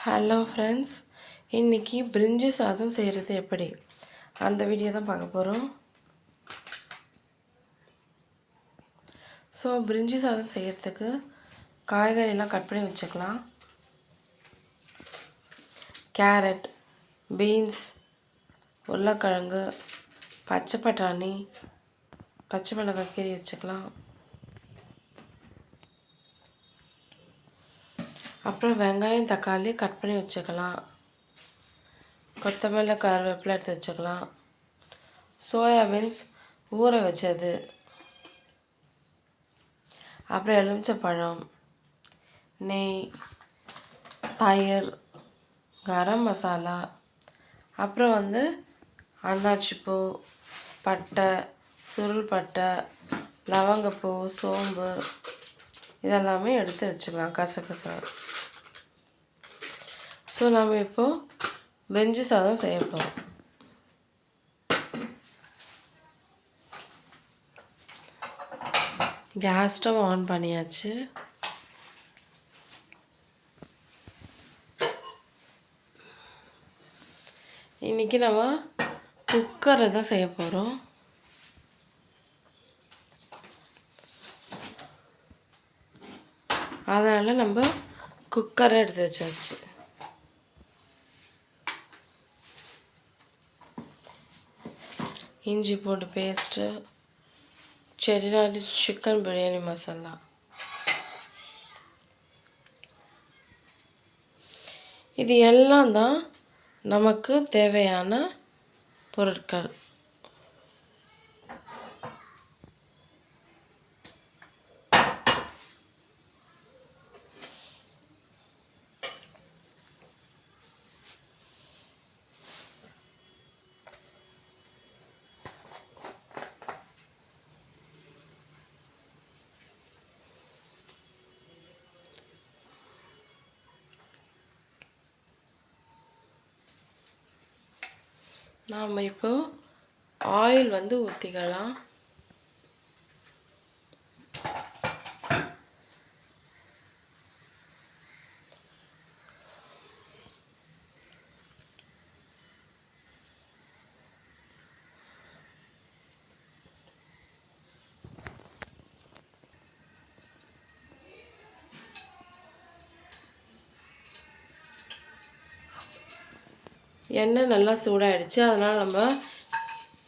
Hello friends, இன்றைக்கி பிரிஞ்சி சாதம் செய்கிறது எப்படி அந்த வீடியோ தான் பார்க்க போகிறோம். ஸோ பிரிஞ்சி சாதம் செய்கிறதுக்கு காய்கறியெல்லாம் கட் பண்ணி வச்சுக்கலாம். கேரட், பீன்ஸ், உருளைக்கிழங்கு, பச்சை பட்டாணி, பச்சை மிளகாய் கீரி வச்சுக்கலாம். அப்புறம் வெங்காயம், தக்காளி கட் பண்ணி வச்சுக்கலாம். கொத்தமல்லி, கருவேப்பிலை எடுத்து வச்சுக்கலாம். சோயாபீன்ஸ் ஊற வச்சது, அப்புறம் எலுமிச்சப்பழம், நெய், தயிர், கரம் மசாலா, அப்புறம் அன்னாச்சிப்பூ, பட்டை, சுருள் பட்டை, லவங்கப்பூ, சோம்பு இதெல்லாமே எடுத்து வச்சுக்கலாம். கசகசா. ஸோ நம்ம இப்போது பிரிஞ்சி சாதம் செய்ய போகிறோம். கேஸ் ஸ்டவ் ஆன் பண்ணியாச்சு. இன்றைக்கி நம்ம குக்கரை தான் செய்ய போகிறோம். அதனால் நம்ம குக்கரை எடுத்து வச்சாச்சு. இஞ்சி பூண்டு பேஸ்ட்டு, செட்டிநாடு சிக்கன் பிரியாணி மசாலா, இது எல்லாம் தான் நமக்கு தேவையான பொருட்கள். நாம் இப்போ ஆயில் ஊற்றிக்கலாம். எண்ணெய் நல்லா சூடாகிடுச்சு. அதனால் நம்ம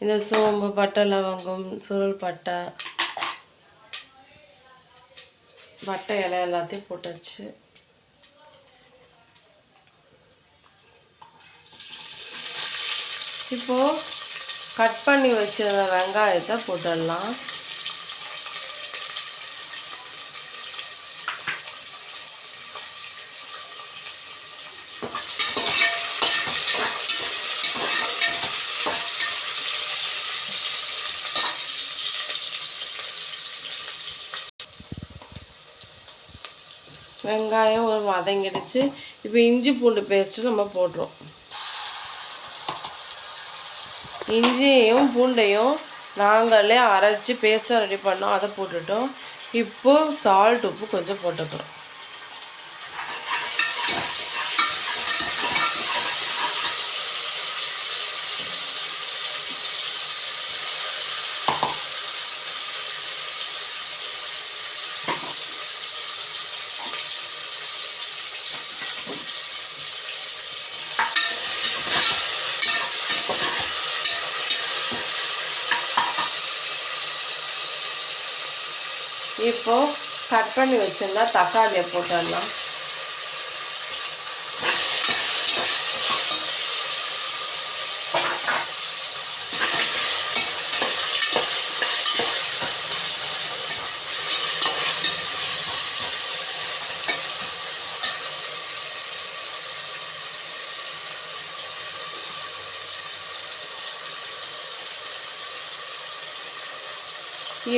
இந்த சோம்பு, பட்டை, லவங்கம், சுருள் பட்டை, பட்டை இலை எல்லாத்தையும் போட்டாச்சு. இப்போது கட் பண்ணி வச்சிருந்த வெங்காயத்தை போட்டுடலாம். வெங்காயம் ஒரு வதங்கிடுச்சு. இப்போ இஞ்சி பூண்டு பேஸ்ட்டு நம்ம போடுறோம். இஞ்சியையும் பூண்டையும் நாங்களே அரைச்சி பேஸ்ட்டாக ரெடி பண்ணோம், அதை போட்டுட்டோம். இப்போது சால்ட், உப்பு கொஞ்சம் போட்டுக்கிறோம். இப்போது கட் பண்ணி வச்சுருந்தா தக்காளியை போட்டுடலாம்.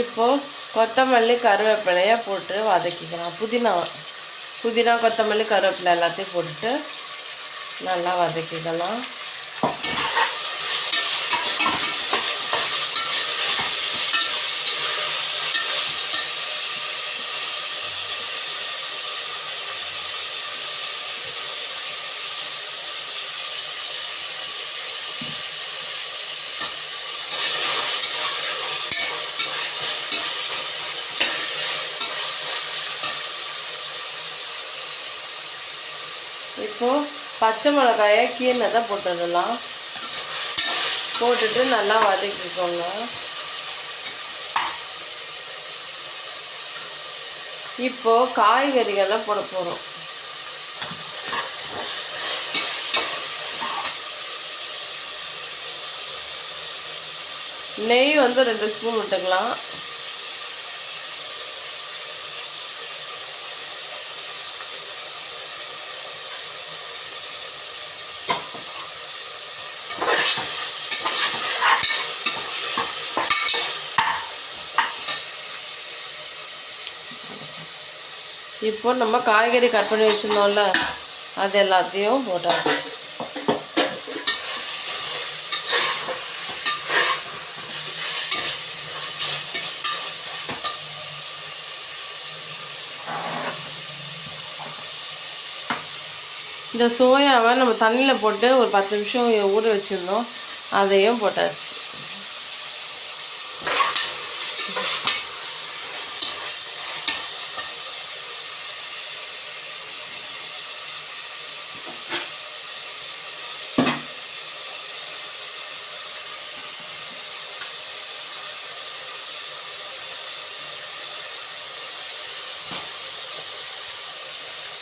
இப்போது கொத்தமல்லி, கருவேப்பிலையை போட்டு வதக்கிக்கலாம். புதினா, கொத்தமல்லி, கருவேப்பிலை எல்லாத்தையும் போட்டுட்டு நல்லா வதக்கிக்கலாம். இப்போது பச்சை மிளகாயை கீழே போட்டுடலாம். போட்டுட்டு நல்லா வதக்கிக்கோங்க. இப்போது காய்கறிகள்லாம் போட போகிறோம். நெய் 2 ஸ்பூன் விட்டுக்கலாம். இப்போ நம்ம காய்கறி கட் பண்ணி வச்சுருந்தோம்ல, அது எல்லாத்தையும் போட்டாச்சு. இந்த சோயாவை நம்ம தண்ணியில் போட்டு ஒரு 10 நிமிஷம் ஊற வச்சுருந்தோம், அதையும் போட்டாச்சு.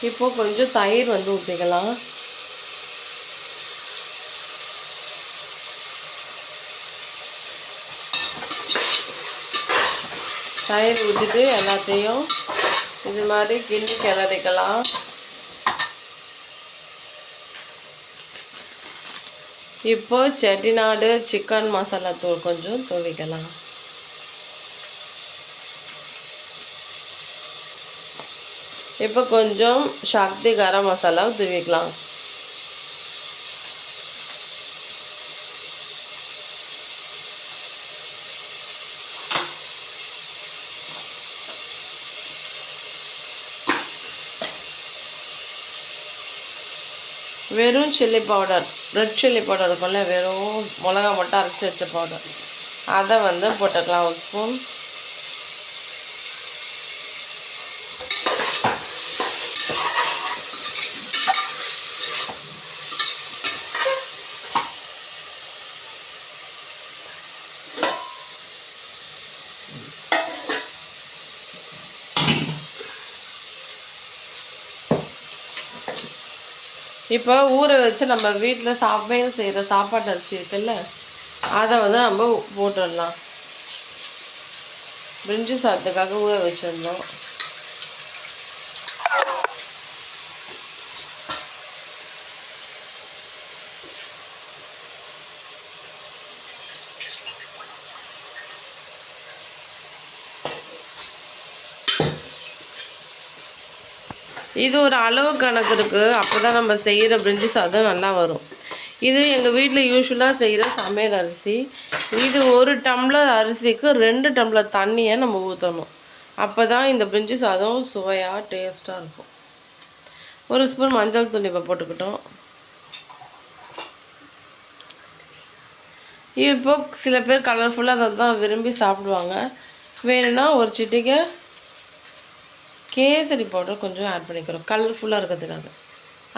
இப்போ கொஞ்சம் தயிர் ஊற்றிக்கலாம். தயிர் ஊற்றிட்டு எல்லாத்தையும் இது மாதிரி கிண்டி கிளறிக்கலாம். இப்போ செட்டிநாடு சிக்கன் மசாலா தூள் கொஞ்சம் தூவிக்கலாம். இப்போ கொஞ்சம் சக்தி கரம் மசாலா தூவிக்கலாம். வெறும் chilli powder, red chilli powder இருக்கும்ல, வெறும் மிளகா மட்டும் அரைச்சி வச்ச பவுடர், அதை போட்டுக்கலாம் 1 ஸ்பூன். இப்போ ஊற வச்சு நம்ம வீட்டில் சமையல் செய்கிற சாப்பாட்டு அரிசி இருக்குல்ல, அதை நம்ம போட்டுடலாம். பிரிஞ்சி சாதத்துக்காக ஊற வச்சுருந்தோம். இது ஒரு அளவு கணக்கு இருக்குது. அப்போ தான் நம்ம செய்கிற பிரிஞ்சி சாதம் நல்லா வரும். இது எங்கள் வீட்டில் யூஸ்வலாக செய்கிற சமையல் அரிசி. இது 1 டம்ளர் அரிசிக்கு 2 டம்ளர் தண்ணியை நம்ம ஊற்றணும். அப்போ தான் இந்த பிரிஞ்சி சாதம் சுவையாக டேஸ்ட்டாக இருக்கும். 1 ஸ்பூன் மஞ்சள் தூள் இப்போ போட்டுக்கிட்டோம். இப்போ சில பேர் கலர்ஃபுல்லாக அதை தான் விரும்பி சாப்பிடுவாங்க. வேணும்னா ஒரு சிட்டிகை கேசரி பவுடர் கொஞ்சம் ஆட் பண்ணிக்கிறோம், கலர்ஃபுல்லாக இருக்கிறதுக்காக.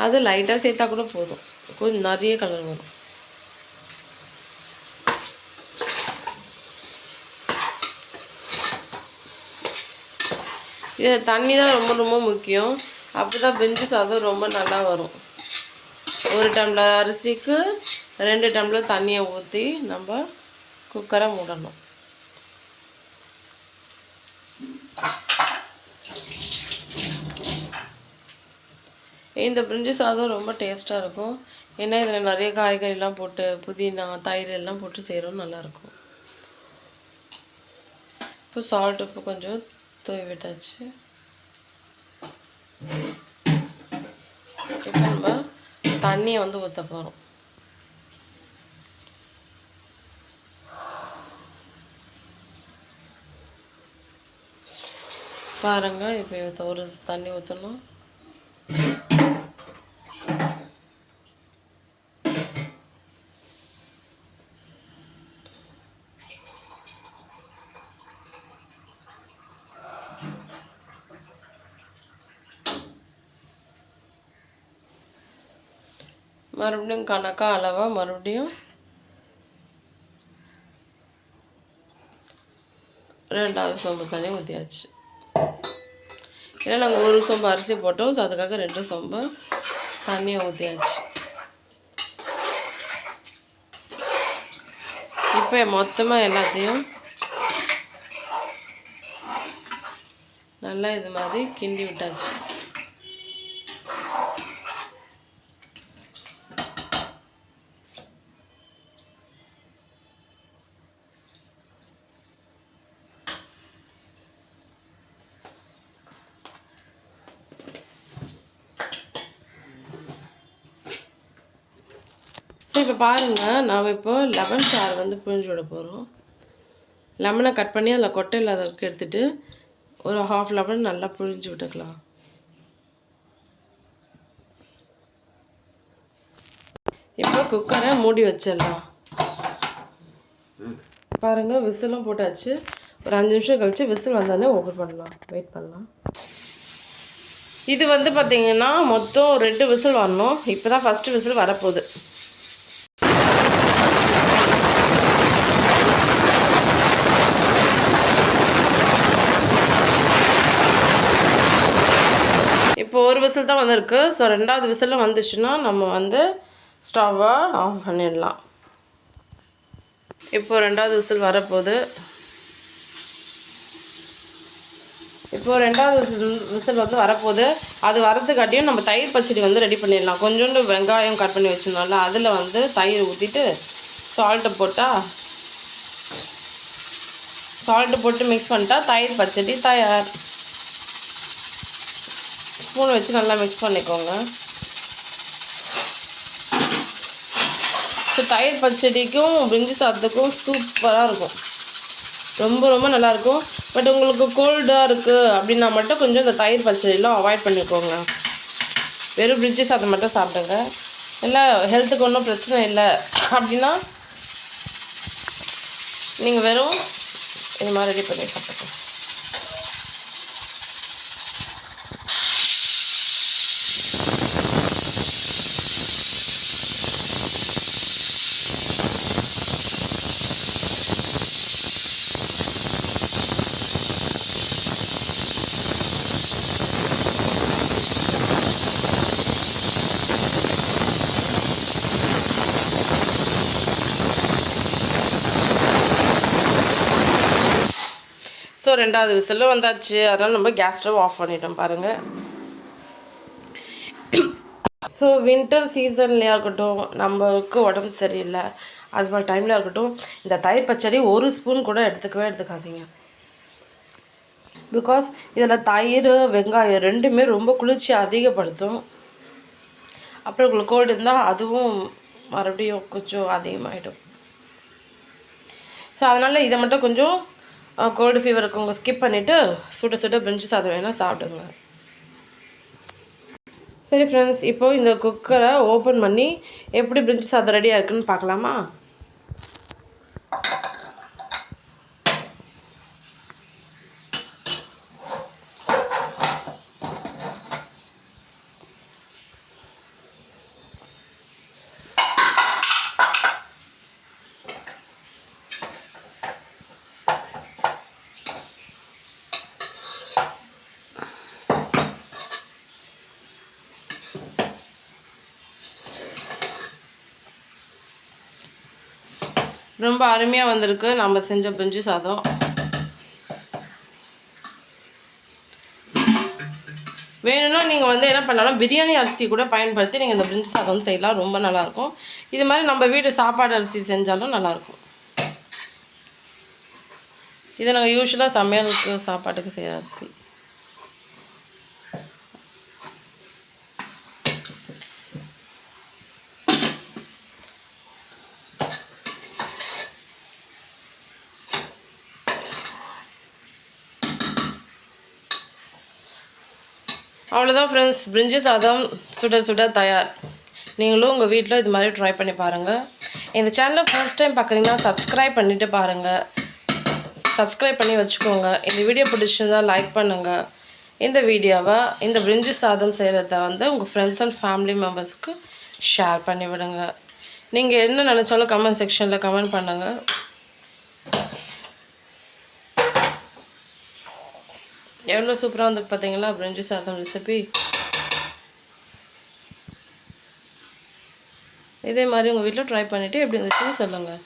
அது லைட்டாக சேர்த்தா கூட போதும், கொஞ்சம் நிறைய கலர் வரும். இது தண்ணி தான் ரொம்ப ரொம்ப முக்கியம். அப்போ தான் பிரிஞ்சி சாதம் ரொம்ப நல்லா வரும். 1 டம்ளர் அரிசிக்கு 2 டம்ளர் தண்ணியை ஊற்றி நம்ம குக்கரை மூடணும். இந்த பிரிஞ்சி சாதம் ரொம்ப டேஸ்ட்டாக இருக்கும். ஏன்னா இதில் நிறைய காய்கறிலாம் போட்டு புதினா தயிர் எல்லாம் போட்டு செய்கிறோம், நல்லாயிருக்கும். இப்போ சால்ட் உப்பு கொஞ்சம் தூவி விட்டாச்சு. இப்போ நம்ம தண்ணியை ஊற்ற போகிறோம். பாருங்கள், இப்போ ஒரு தண்ணி ஊற்றணும். மறுபடியும் கணக்காக அளவாக மறுபடியும் 2வது சொம்பு தண்ணி ஊற்றியாச்சு. ஏன்னா நாங்கள் 1 சொம்பு அரிசி போட்டோம், ஸோ அதுக்காக 2 சொம்பு தண்ணியை ஊற்றியாச்சு. இப்போ மொத்தமாக எல்லாத்தையும் நல்லா இது மாதிரி கிண்டி விட்டாச்சு. இப்போ பாருங்கள், நாம் இப்போ லெமன் சாறு வந்து புழிஞ்சு விட போகிறோம். லெமனை கட் பண்ணி அதில் கொட்டை இல்லாததுக்கு எடுத்துகிட்டு ஒரு 1/2 லெமன் நல்லா புழிஞ்சு விட்டுக்கலாம். இப்போ குக்கரை மூடி வச்சிடலாம். பாருங்கள், விசிலும் போட்டாச்சு. ஒரு 5 நிமிஷம் கழித்து விசில் வந்தோடனே ஓப்பன் பண்ணலாம். வெயிட் பண்ணலாம். இது வந்து பார்த்திங்கன்னா மொத்தம் 2 விசில் வரணும். இப்போ தான் ஃபஸ்ட்டு விசில் வரப்போகுது. இப்போ ஒரு விசில் தான் வந்திருக்கு. ஸோ 2வது விசிலில் வந்துச்சுன்னா நம்ம வந்து ஸ்டவ்வை ஆஃப் பண்ணிடலாம். இப்போ 2வது விசில் வரப்போகுது. இப்போது 2வது விசில் வந்து வரப்போகுது. அது வரதுக்காட்டியும் நம்ம தயிர் பச்சடி வந்து ரெடி பண்ணிடலாம். கொஞ்சோண்டு வெங்காயம் கட் பண்ணி வச்சுருந்தோம்ல, அதில் வந்து தயிர் ஊற்றிட்டு சால்ட்டு போட்டு மிக்ஸ் பண்ணிட்டா தயிர் பச்சடி தயார். ஸ்பூன் வச்சு நல்லா மிக்ஸ் பண்ணிக்கோங்க. ஸோ தயிர் பச்சடிக்கும் பிரிஞ்சி சாதத்துக்கும் சூப்பராக இருக்கும். ரொம்ப ரொம்ப நல்லாயிருக்கும். பட் உங்களுக்கு கோல்டாக இருக்குது அப்படின்னா மட்டும் கொஞ்சம் இந்த தயிர் பச்சடிலாம் அவாய்ட் பண்ணிக்கோங்க. வெறும் பிரிஞ்சி சாதம் மட்டும் சாப்பிடுங்க. இல்லை ஹெல்த்துக்கு ஒன்றும் பிரச்சனை இல்லை அப்படின்னா நீங்கள் வெறும் இது மாதிரி ரெடி பண்ணி சாப்பிடுங்க. ஸோ 2வது விசில் வந்தாச்சு. அதனால் நம்ம கேஸ் ஸ்டவ் ஆஃப் பண்ணிட்டோம். பாருங்கள். ஸோ வின்டர் சீசன்லேயா இருக்கட்டும், நம்மளுக்கு உடம்பு சரியில்லை அது மாதிரி டைமில் இருக்கட்டும், இந்த தயிர் பச்சடி 1 ஸ்பூன் கூட எடுத்துக்காதீங்க. பிகாஸ் இதில் தயிர் வெங்காயம் 2மே ரொம்ப குளிர்ச்சி அதிகப்படுத்தும். அப்புறம் உங்களுக்கு கோல்டு இருந்தால் அதுவும் மறுபடியும் கொஞ்சம் அதிகமாகிடும். ஸோ அதனால் இதை மட்டும் கொஞ்சம் கோல்டு ஃபீவர் இருக்கவங்க ஸ்கிப் பண்ணிவிட்டு சுட பிரிஞ்சி சாதம் வேணால் சாப்பிடுங்க. சரி ஃப்ரெண்ட்ஸ், இப்போது இந்த குக்கரை ஓப்பன் பண்ணி எப்படி பிரிஞ்சி சாதம் ரெடியாக இருக்குன்னு பார்க்கலாமா? ரொம்ப அருமையாக வந்திருக்கு நம்ம செஞ்ச பிரிஞ்சி சாதம். வேணும்னா நீங்கள் வந்து என்ன பண்ணலாம், பிரியாணி அரிசி கூட பயன்படுத்தி நீங்கள் இந்த பிரிஞ்சி சாதம் செய்யலாம். ரொம்ப நல்லாயிருக்கும். இது மாதிரி நம்ம வீட்டு சாப்பாடு அரிசி செஞ்சாலும் நல்லாயிருக்கும். இதை நாங்கள் யூஸ்வலாக சமையலுக்கு சாப்பாட்டுக்கு செய்கிற அரிசி. அவ்வளோதான் ஃப்ரெண்ட்ஸ், பிரிஞ்சி சாதம் சுட தயார். நீங்களும் உங்கள் வீட்டில் இது மாதிரி ட்ரை பண்ணி பாருங்கள். இந்த சேனலை ஃபர்ஸ்ட் டைம் பார்க்குறீங்கன்னா சப்ஸ்கிரைப் பண்ணிவிட்டு பாருங்கள். சப்ஸ்கிரைப் பண்ணி வச்சுக்கோங்க. இந்த வீடியோ பிடிச்சிருந்தால் லைக் பண்ணுங்கள். இந்த வீடியோவை இந்த பிரிஞ்சி சாதம் செய்கிறத வந்து உங்கள் ஃப்ரெண்ட்ஸ் அண்ட் ஃபேமிலி மெம்பர்ஸ்க்கு ஷேர் பண்ணி விடுங்க. நீங்கள் என்ன நினச்சாலும் கமெண்ட் செக்ஷனில் கமெண்ட் பண்ணுங்கள். எவ்வளோ சூப்பராக வந்து பார்த்தீங்களா பிரிஞ்சி சாதம் ரெசிபி. இதே மாதிரி உங்கள் வீட்டில் ட்ரை பண்ணிவிட்டு எப்படி இருந்துச்சுன்னு சொல்லுங்கள்.